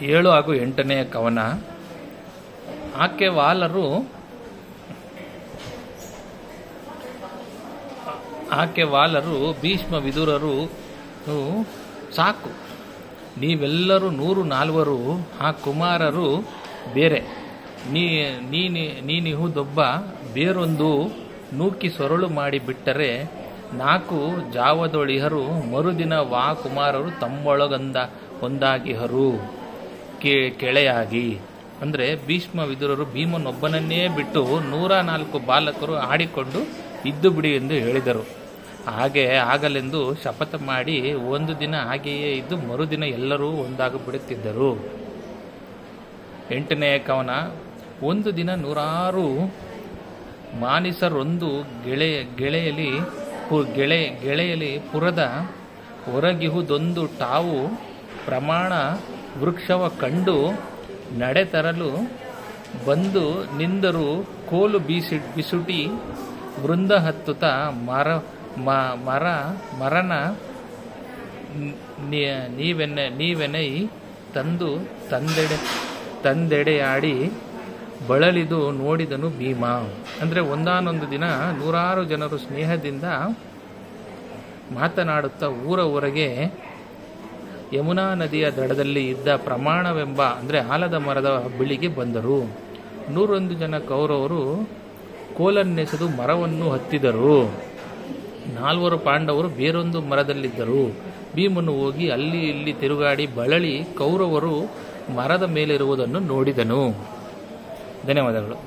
7 ಹಾಗೂ 8ನೇ ಕವನ. ಆಕೆ ವಾಲರು ಭೀಷ್ಮ ವಿದುರರು, ಸಾಕು ನೀವೆಲ್ಲರೂ 104 ಆ ಕುಮಾರರು ಬೇರೆ, ನೀನಿಹುದೊಬ್ಬ ಬೇರೊಂದು ನೂಕಿ ಸೊರಳು ಮಾಡಿ ಬಿಟ್ಟರೆ 4 ಜಾವದೊಳಿಹರು, ಮರುದಿನ ವಾ ಕುಮಾರರು ತಮ್ಮೊಳಗಂದ ಒಂದಾಗಿಹರು ಕೆಳೆಯಾಗಿ. ಅಂದರೆ ಭೀಷ್ಮ ವಿದುರರು ಭೀಮನೊಬ್ಬನನ್ನೇ ಬಿಟ್ಟು 104 ಬಾಲಕರು ಆಡಿಕೊಂಡು ಇದ್ದು ಬಿಡಿ ಎಂದು ಹೇಳಿದರು. ಆಗಲೆಂದು ಶಪಥ ಮಾಡಿ ಒಂದು ದಿನ ಹಾಗೆಯೇ ಇದ್ದು ಮರುದಿನ ಎಲ್ಲರೂ ಒಂದಾಗಿಬಿಡುತ್ತಿದ್ದರು. 8ನೇ ಕವನ. ಒಂದು ದಿನ 106 ಮಾನಿಸರೊಂದು ಗೆಳೆಯಲಿ ಪುರದ ಹೊರಗಿಹುದೊಂದು ಟಾವು ಪ್ರಮಾಣ ವೃಕ್ಷವ ಕಂಡು ನಡೆತರಲು ಬಂದು ನಿಂದರು ಕೋಲು ಬಿಸುಟಿ ವೃಂದ ಹತ್ತುತ್ತ ಮರನ ನೀವೆನೈ ತಂದು ತಂದೆಡೆಯಾಡಿ ಬಳಲಿದು ನೋಡಿದನು ಭೀಮ. ಅಂದರೆ ಒಂದಾನೊಂದು ದಿನ 106 ಜನರು ಸ್ನೇಹದಿಂದ ಮಾತನಾಡುತ್ತಾ ಊರ ಹೊರಗೆ ಯಮುನಾ ನದಿಯ ದಡದಲ್ಲಿ ಇದ್ದ ಪ್ರಮಾಣವೆಂಬ ಅಂದರೆ ಆಲದ ಮರದ ಬಳಿಗೆ ಬಂದರು. 101 ಜನ ಕೌರವರು ಕೋಲನ್ನೆಸೆದು ಮರವನ್ನು ಹತ್ತಿದರು. 4 ಪಾಂಡವರು ಬೇರೊಂದು ಮರದಲ್ಲಿದ್ದರು. ಭೀಮನು ಹೋಗಿ ಅಲ್ಲಿ ಇಲ್ಲಿ ತಿರುಗಾಡಿ ಬಳಲಿ ಕೌರವರು ಮರದ ಮೇಲಿರುವುದನ್ನು ನೋಡಿದನು. ಧನ್ಯವಾದಗಳು.